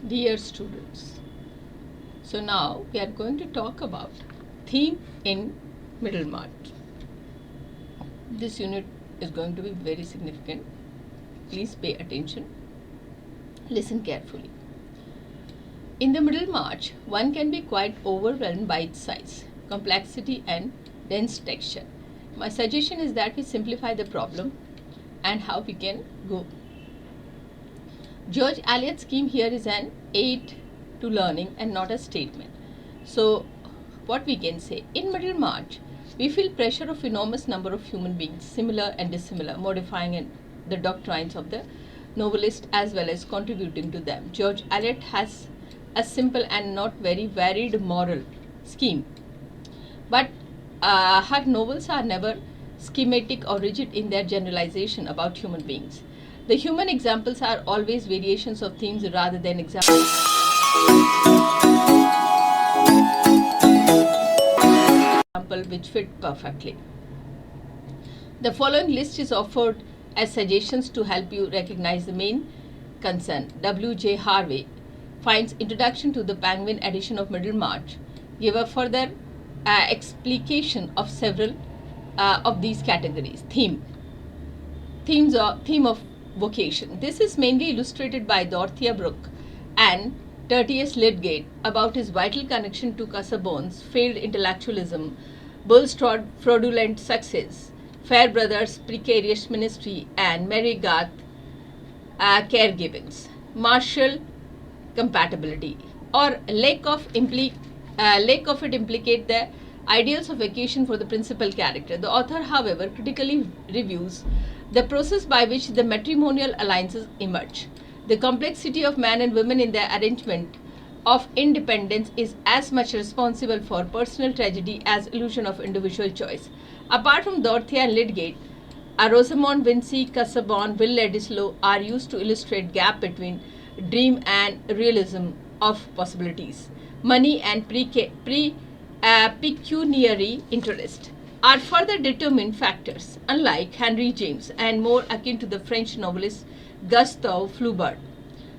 Dear students, so now we are going to talk about theme in Middlemarch. This unit is going to be very significant. Please pay attention. Listen carefully. In the Middlemarch, one can be quite overwhelmed by its size, complexity and dense texture. My suggestion is that we simplify the problem and how we can go. George Eliot's scheme here is an aid to learning and not a statement. So what we can say, in Middlemarch, we feel pressure of enormous number of human beings, similar and dissimilar, modifying the doctrines of the novelist as well as contributing to them. George Eliot has a simple and not very varied moral scheme, but her novels are never schematic or rigid in their generalization about human beings. The human examples are always variations of themes rather than examples which fit perfectly. The following list is offered as suggestions to help you recognize the main concern. W.J. Harvey finds Introduction to the Penguin edition of Middlemarch give a further explication of several of these categories. Theme of vocation. This is mainly illustrated by Dorothea Brooke and Tertius Lydgate about his vital connection to Casaubon's failed intellectualism, Bulstrode's fraudulent success, Fairbrother's precarious ministry, and Mary Garth caregivings. Martial compatibility or lack of it implicate the ideals of vocation for the principal character. The author, however, critically reviews the process by which the matrimonial alliances emerge. The complexity of man and women in their arrangement of independence is as much responsible for personal tragedy as illusion of individual choice. Apart from Dorothea and Lydgate, Rosamond, Vinci, Casaubon, Will Ladislaw are used to illustrate gap between dream and realism of possibilities. Money and pecuniary interest are further determined factors, unlike Henry James and more akin to the French novelist Gustave Flaubert.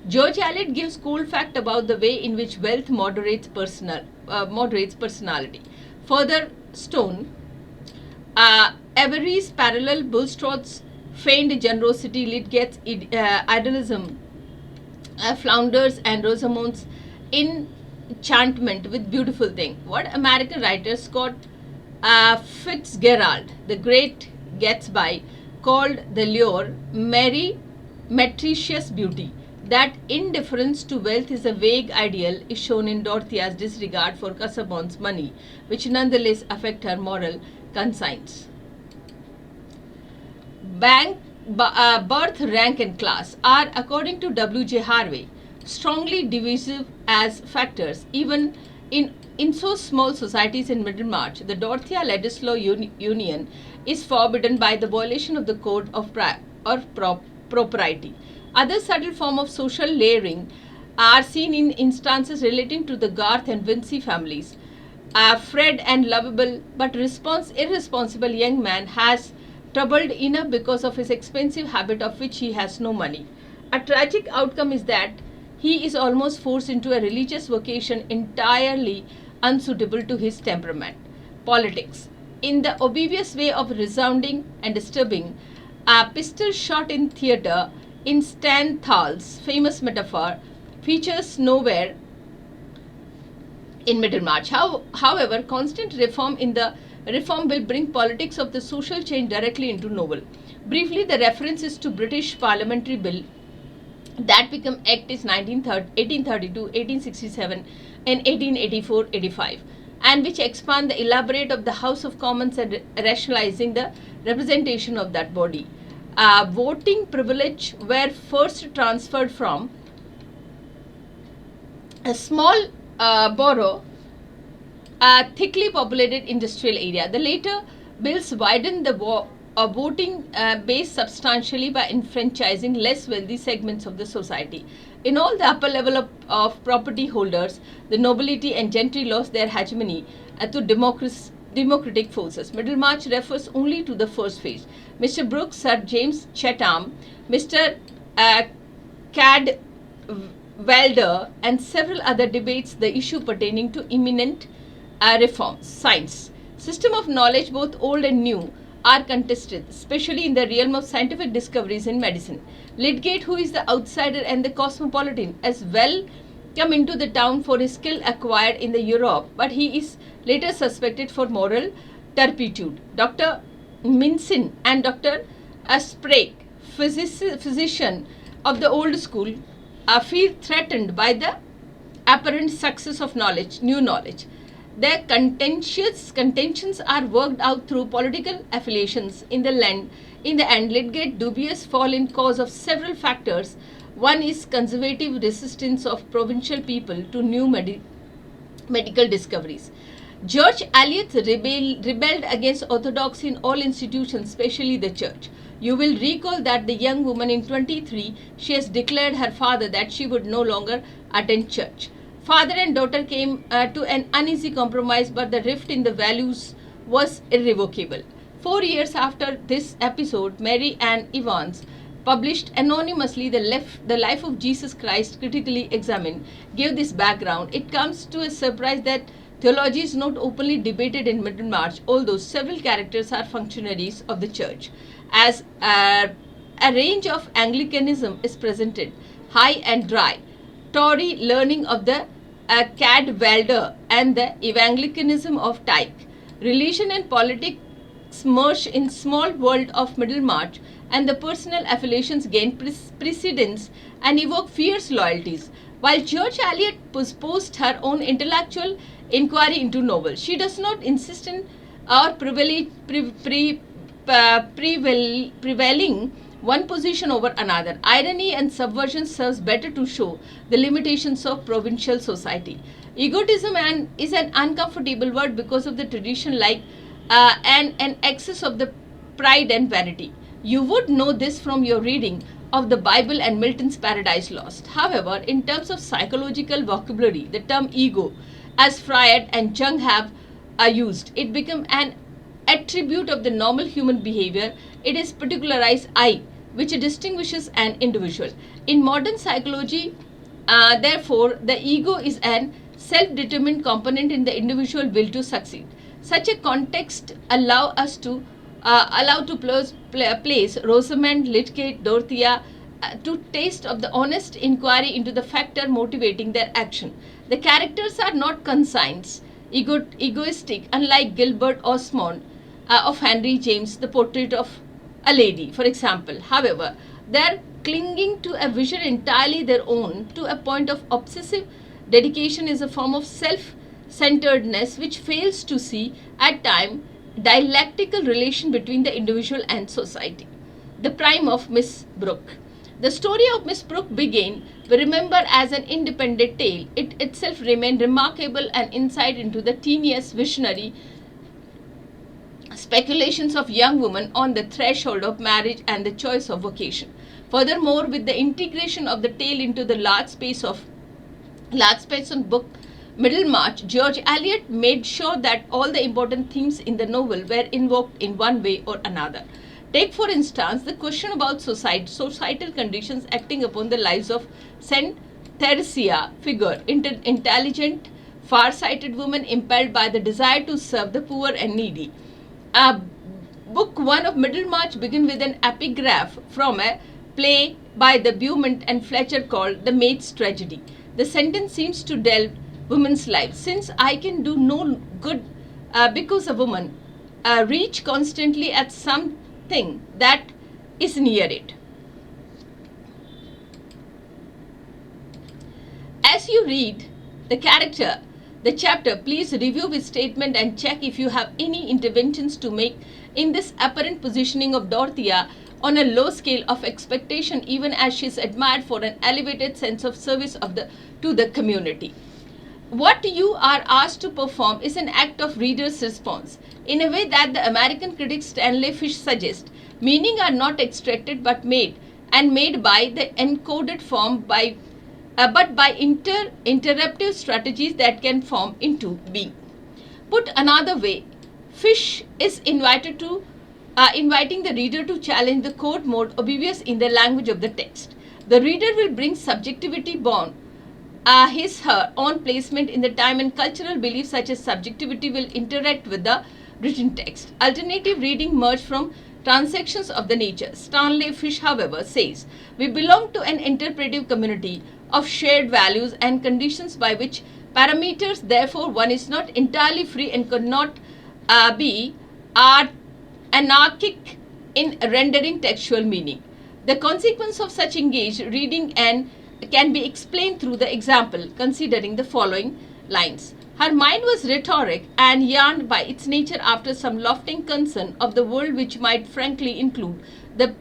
George Eliot gives cool fact about the way in which wealth moderates personality. Further, Stone, Avery's parallel Bulstrode's feigned generosity, Lydgate's idealism, Flounders and Rosamond's enchantment with beautiful thing. What American writer Scott Fitzgerald, the Great Gatsby, called the lure meretricious beauty. That indifference to wealth is a vague ideal is shown in Dorothea's disregard for Casaubon's money, which nonetheless affect her moral conscience. Birth, rank and class are, according to W.J. Harvey, strongly divisive as factors. Even in so small societies in Middlemarch, the Dorothea-Ladislaw union is forbidden by the violation of the code of propriety. Other subtle forms of social layering are seen in instances relating to the Garth and Vinci families. Fred, and lovable but irresponsible young man, has troubled enough because of his expensive habit of which he has no money. A tragic outcome is that he is almost forced into a religious vocation entirely unsuitable to his temperament. Politics. In the obvious way of resounding and disturbing, a pistol shot in theatre, in Stenthal's famous metaphor, features nowhere in Middlemarch. However, constant reform will bring politics of the social change directly into novel. Briefly, the references to British Parliamentary Bill that become Act is 1832, 1867 and 1884-85, and which expand the elaborate of the House of Commons and rationalizing the representation of that body. Voting privilege were first transferred from a small borough, a thickly populated industrial area. The later bills widened the voting base substantially by enfranchising less wealthy segments of the society. In all, the upper level of property holders, the nobility and gentry lost their hegemony to democratic forces. Middlemarch refers only to the first phase. Mr. Brooks, Sir James Chatham, Mr. Wilder, and several other debates the issue pertaining to imminent reforms. Science. System of knowledge, both old and new, are contested, especially in the realm of scientific discoveries in medicine. Lydgate, who is the outsider and the cosmopolitan, as well come into the town for his skill acquired in the Europe, but he is later suspected for moral turpitude. Dr. Mincin and Dr. Sprague, physician of the old school, feel threatened by the apparent success of knowledge, new knowledge. Their contentions are worked out through political affiliations. In the end, Lydgate dubious fall in cause of several factors. One is conservative resistance of provincial people to new medical discoveries. George Eliot rebelled against orthodoxy in all institutions, especially the church. You will recall that the young woman in 23, she has declared her father that she would no longer attend church. Father and daughter came to an uneasy compromise, but the rift in the values was irrevocable. 4 years after this episode, Mary Ann Evans published anonymously the life of Jesus Christ, critically examined, gave this background. It comes to a surprise that theology is not openly debated in Middlemarch, although several characters are functionaries of the church. As a range of Anglicanism is presented, high and dry, Tory learning of the Cadwalder and the Evangelicalism of Tyke. Religion and politics merge in small world of Middlemarch, and the personal affiliations gain precedence and evoke fierce loyalties. While George Eliot posed her own intellectual inquiry into novel, she does not insist on or prevailing one position over another. Irony and subversion serves better to show the limitations of provincial society. Egotism is an uncomfortable word because of the tradition, like an excess of the pride and vanity. You would know this from your reading of the Bible and Milton's Paradise Lost. However, in terms of psychological vocabulary, the term ego, as Freud and Jung have used, it became an attribute of the normal human behavior. It is particularized I, which distinguishes an individual. In modern psychology, therefore, the ego is an self-determined component in the individual will to succeed. Such a context allow to place Rosamund, Lydgate, Dorothea to taste of the honest inquiry into the factor motivating their action. The characters are not conscience, egoistic, unlike Gilbert Osmond of Henry James, the portrait of a lady, for example. However, they are clinging to a vision entirely their own to a point of obsessive dedication is a form of self-centeredness which fails to see at times dialectical relation between the individual and society. The prime of Miss Brooke. The story of Miss Brooke began, we remember, as an independent tale. It itself remained remarkable, an insight into the tedious visionary speculations of young women on the threshold of marriage and the choice of vocation. Furthermore, with the integration of the tale into the large space of book Middlemarch, George Eliot made sure that all the important themes in the novel were invoked in one way or another. Take, for instance, the question about societal conditions acting upon the lives of Saint Theresia figure, intelligent, far-sighted woman impelled by the desire to serve the poor and needy. Book 1 of Middlemarch begins with an epigraph from a play by the Beaumont and Fletcher called The Maid's Tragedy. The sentence seems to delve women's lives. Since I can do no good because a woman reach constantly at something that is near it. As you read the chapter, please review his statement and check if you have any interventions to make in this apparent positioning of Dorothea on a low scale of expectation, even as she is admired for an elevated sense of service to the community. What you are asked to perform is an act of reader's response, in a way that the American critic Stanley Fish suggests. Meaning are not extracted but made by the encoded form but by interruptive strategies that can form into being. Put another way, Fish is inviting the reader to challenge the code mode obvious in the language of the text. The reader will bring subjectivity born her own placement in the time and cultural beliefs such as subjectivity will interact with the written text. Alternative reading merge from transactions of the nature. Stanley Fish, however, says, we belong to an interpretive community of shared values and conditions by which parameters, therefore one is not entirely free and could not be anarchic in rendering textual meaning. The consequence of such engaged reading and can be explained through the example, considering the following lines. Her mind was rhetoric and yearned by its nature after some lofty concern of the world which might frankly include the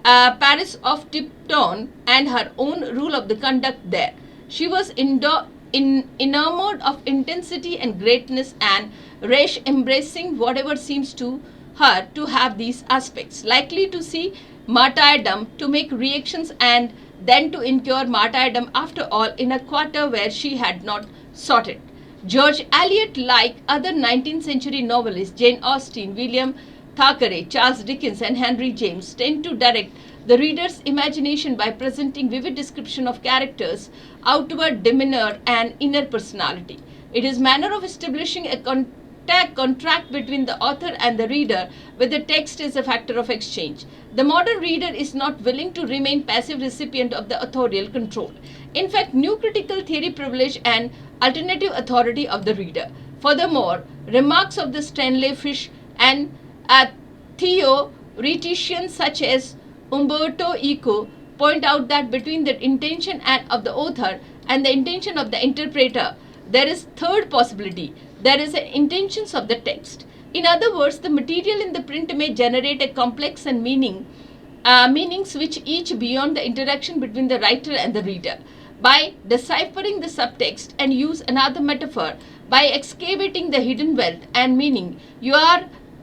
Paris of Tipton and her own rule of the conduct there. She was enamored of intensity and greatness and rash embracing whatever seems to her to have these aspects, likely to see martyrdom, to make reactions and then to incur martyrdom after all in a quarter where she had not sought it. George Eliot, like other 19th century novelists, Jane Austen, William Thackeray, Charles Dickens and Henry James, tend to direct the reader's imagination by presenting vivid description of characters, outward demeanor and inner personality. It is manner of establishing a contract between the author and the reader with the text is a factor of exchange. The modern reader is not willing to remain passive recipient of the authorial control. In fact, new critical theory privilege and alternative authority of the reader. Furthermore, remarks of the Stanley Fish and theoreticians such as Umberto Eco point out that between the intention of the author and the intention of the interpreter, there is third possibility. There is an intentions of the text. In other words, the material in the print may generate a complex and meanings which each beyond the interaction between the writer and the reader. By deciphering the subtext and use another metaphor, by excavating the hidden wealth and meaning, you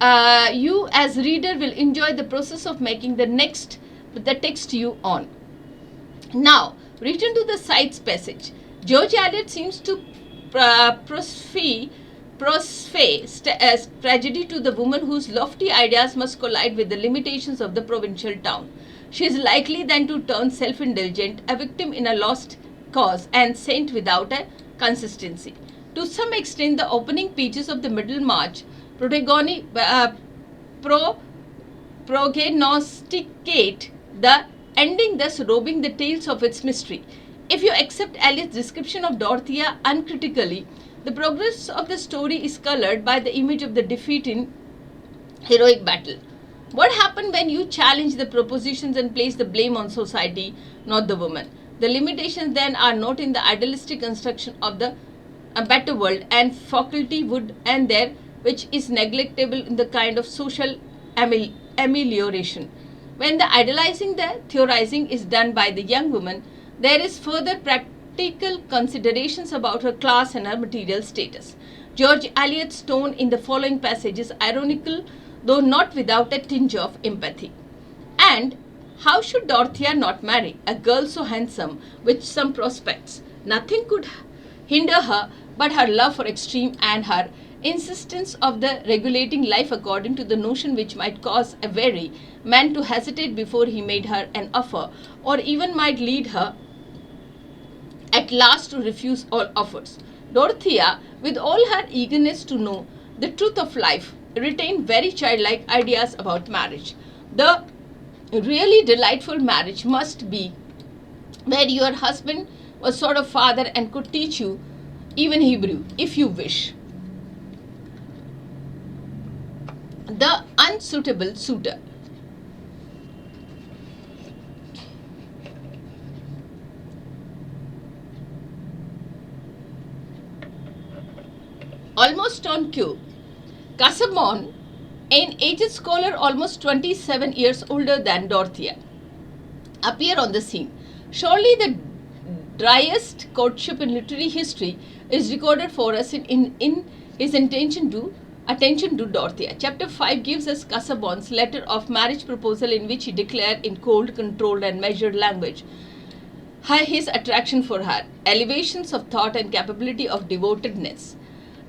as reader will enjoy the process of making the text you on. Now, return to the sides passage. George Eliot seems to prospe tragedy to the woman whose lofty ideas must collide with the limitations of the provincial town. She is likely then to turn self-indulgent, a victim in a lost cause, and saint without a consistency. To some extent, the opening pages of the Middlemarch prognosticate the ending, thus robing the tales of its mystery. If you accept Eliot's description of Dorothea uncritically, the progress of the story is colored by the image of the defeat in heroic battle. What happened when you challenge the propositions and place the blame on society, not the woman? The limitations then are not in the idealistic construction of the better world and faculty would and there, which is neglectable in the kind of social amelioration. When the idealizing, the theorizing is done by the young woman, there is further practical considerations about her class and her material status. George Eliot's tone in the following passage is ironical, though not without a tinge of empathy. And how should Dorothea not marry a girl so handsome with some prospects? Nothing could hinder her but her love for extreme and her insistence of the regulating life according to the notion which might cause a weary man to hesitate before he made her an offer, or even might lead her at last to refuse all offers. Dorothea, with all her eagerness to know the truth of life, retained very childlike ideas about marriage. The really delightful marriage must be where your husband was sort of father and could teach you even Hebrew, if you wish. The unsuitable suitor. Almost on cue, Casaubon, an aged scholar almost 27 years older than Dorothea, appear on the scene. Surely the driest courtship in literary history is recorded for us in his attention to Dorothea. Chapter 5 gives us Casaubon's letter of marriage proposal in which he declared in cold, controlled and measured language his attraction for her, elevations of thought and capability of devotedness.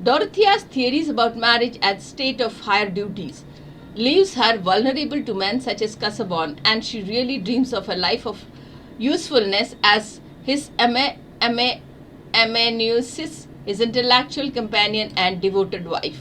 Dorothea's theories about marriage as state of higher duties leaves her vulnerable to men such as Casaubon, and she really dreams of a life of usefulness as his amanuensis, his intellectual companion and devoted wife.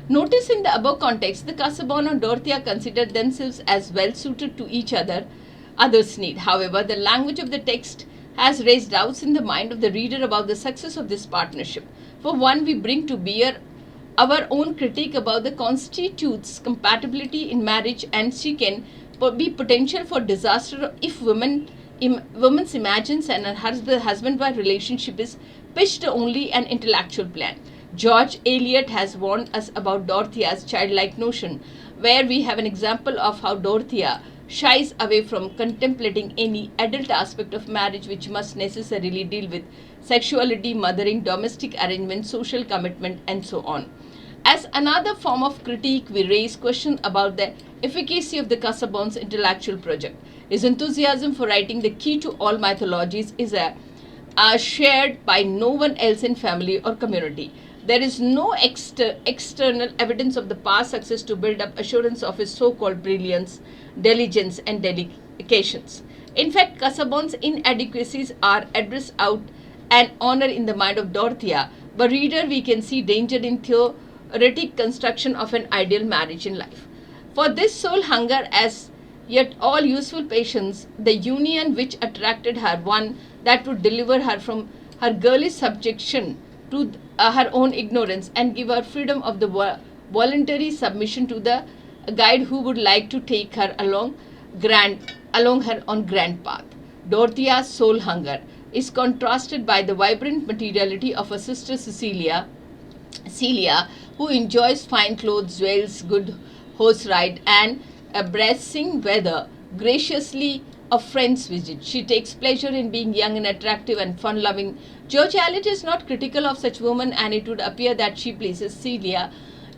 Notice in the above context, the Casaubon and Dorothea considered themselves as well suited to each other's need. However, the language of the text has raised doubts in the mind of the reader about the success of this partnership. For one, we bring to bear our own critique about the constitutes compatibility in marriage, and she can be potential for disaster if woman's imagines and her husband-wife relationship is pitched only an intellectual plan. George Eliot has warned us about Dorothea's childlike notion, where we have an example of how Dorothea shies away from contemplating any adult aspect of marriage which must necessarily deal with sexuality, mothering, domestic arrangement, social commitment, and so on. As another form of critique, we raise questions about the efficacy of the Casaubon's intellectual project. His enthusiasm for writing the key to all mythologies is shared by no one else in family or community. There is no external evidence of the past success to build up assurance of his so-called brilliance, diligence, and dedications. In fact, Casaubon's inadequacies are addressed out and honor in the mind of Dorothea, but reader, we can see danger in theoretic construction of an ideal marriage in life. For this soul hunger as yet all useful patience, the union which attracted her, one that would deliver her from her girlish subjection to her own ignorance and give her freedom of the voluntary submission to the guide who would like to take her along her on grand path. Dorothea's soul hunger is contrasted by the vibrant materiality of her sister Celia, who enjoys fine clothes, jewels, good horse ride, and a bracing weather graciously a friend's visit. She takes pleasure in being young and attractive and fun-loving. George Eliot is not critical of such women, and it would appear that she places Celia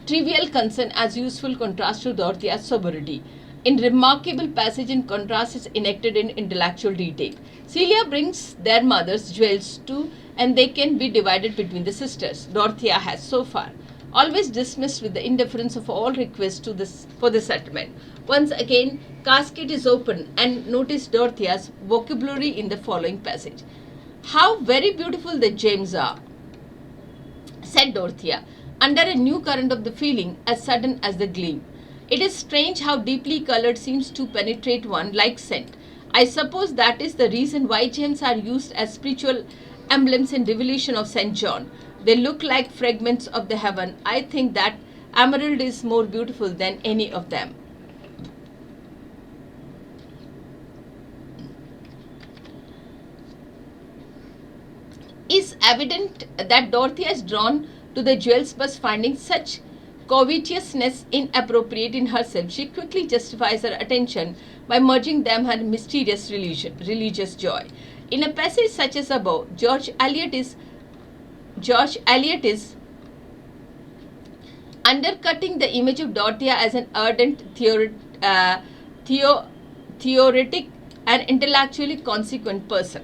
trivial concern as useful contrast to Dorothea's sobriety. In remarkable passage, in contrast is enacted in intellectual detail. Celia brings their mother's jewels too, and they can be divided between the sisters. Dorothea has so far always dismissed with the indifference of all requests for the settlement. Once again, casket is open, and notice Dorothea's vocabulary in the following passage. "How very beautiful the gems are," said Dorothea, under a new current of the feeling as sudden as the gleam. "It is strange how deeply colored seems to penetrate one like scent. I suppose that is the reason why gems are used as spiritual emblems in Revelation of St. John. They look like fragments of the heaven. I think that emerald is more beautiful than any of them." It's evident that Dorothea is drawn to the jewels, but finding such covetousness inappropriate in herself, she quickly justifies her attention by merging them her mysterious religious joy. In a passage such as above, George Eliot is undercutting the image of Dorothea as an ardent, theoretic, and intellectually consequent person.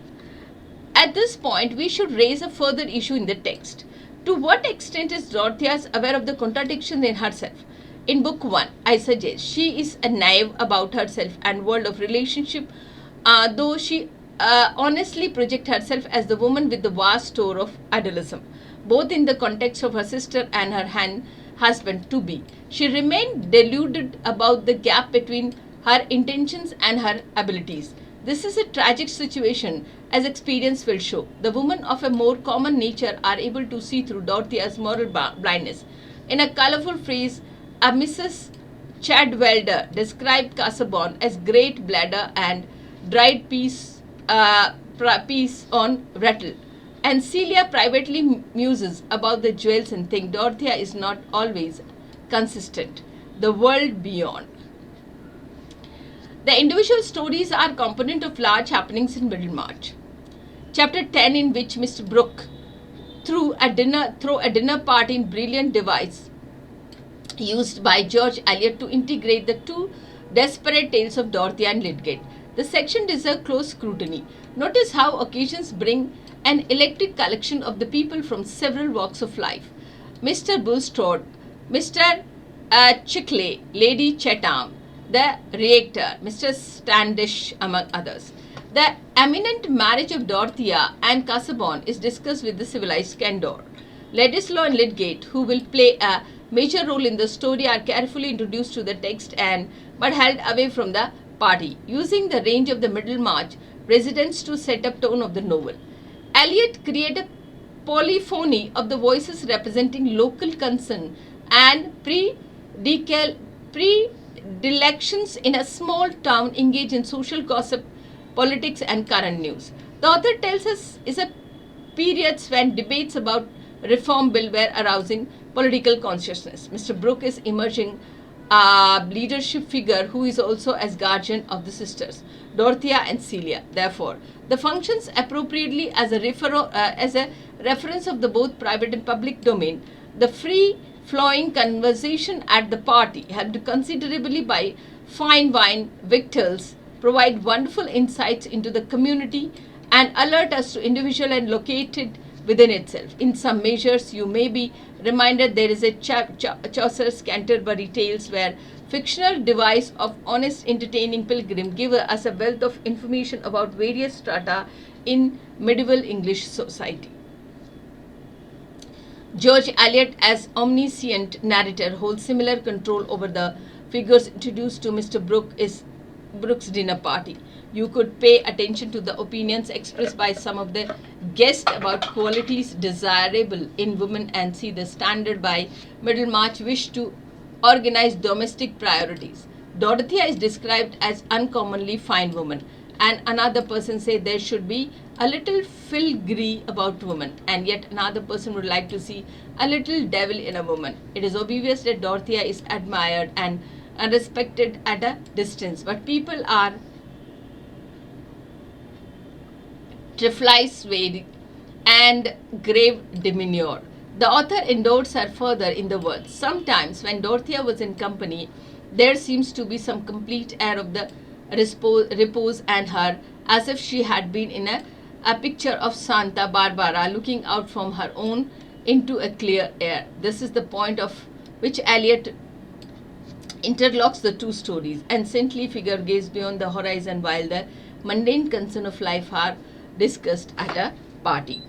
At this point, we should raise a further issue in the text. To what extent is Dorothea aware of the contradiction in herself? In Book 1, I suggest she is naive about herself and world of relationship, though she honestly projects herself as the woman with the vast store of idealism, both in the context of her sister and her husband-to-be. She remained deluded about the gap between her intentions and her abilities. This is a tragic situation, as experience will show. The women of a more common nature are able to see through Dorothea's moral blindness. In a colorful phrase, a Mrs. Cadwallader described Casaubon as great bladder and dried peas on rattle. And Celia privately muses about the jewels and thinks Dorothea is not always consistent. The world beyond. The individual stories are component of large happenings in Middlemarch. Chapter 10, in which Mr. Brooke threw a dinner party in brilliant device used by George Eliot to integrate the two desperate tales of Dorothea and Lydgate. The section deserves close scrutiny. Notice how occasions bring an eclectic collection of the people from several walks of life. Mr. Bulstrode, Mr. SHUKL, Lady Chatham, the Rector, Mr. Standish, among others. The eminent marriage of Dorothea and Casaubon is discussed with the civilized candor. Ladislaw and Lydgate, who will play a major role in the story, are carefully introduced to the text but held away from the party, using the range of the Middlemarch residents to set up tone of the novel. Eliot created a polyphony of the voices representing local concern and predilections in a small town engaged in social gossip, politics and current news. The author tells us is a period when debates about reform bill were arousing political consciousness. Mr. Brooke is emerging a leadership figure who is also as guardian of the sisters, Dorothea and Celia. Therefore, the functions appropriately as a reference of the both private and public domain. The free-flowing conversation at the party, helped considerably by fine wine, victuals, provide wonderful insights into the community and alert us to individual and located within itself. In some measures, you may be reminded there is a Chaucer's Canterbury Tales where fictional device of honest entertaining pilgrim give us a wealth of information about various strata in medieval English society. George Eliot as omniscient narrator holds similar control over the figures introduced to Mr. Brooke's dinner party. You could pay attention to the opinions expressed by some of the guests about qualities desirable in women and see the standard by Middlemarch wish to organize domestic priorities. Dorothea is described as uncommonly fine woman, and another person say there should be a little filigree about woman, and yet another person would like to see a little devil in a woman. It is obvious that Dorothea is admired and respected at a distance, but people are trifles and grave demure. The author endorses her further in the words, sometimes when Dorothea was in company, there seems to be some complete air of the repose and her, as if she had been in a picture of Santa Barbara looking out from her own into a clear air. This is the point of which Eliot interlocks the two stories, and saintly figure gaze beyond the horizon while the mundane concern of life are discussed at a party.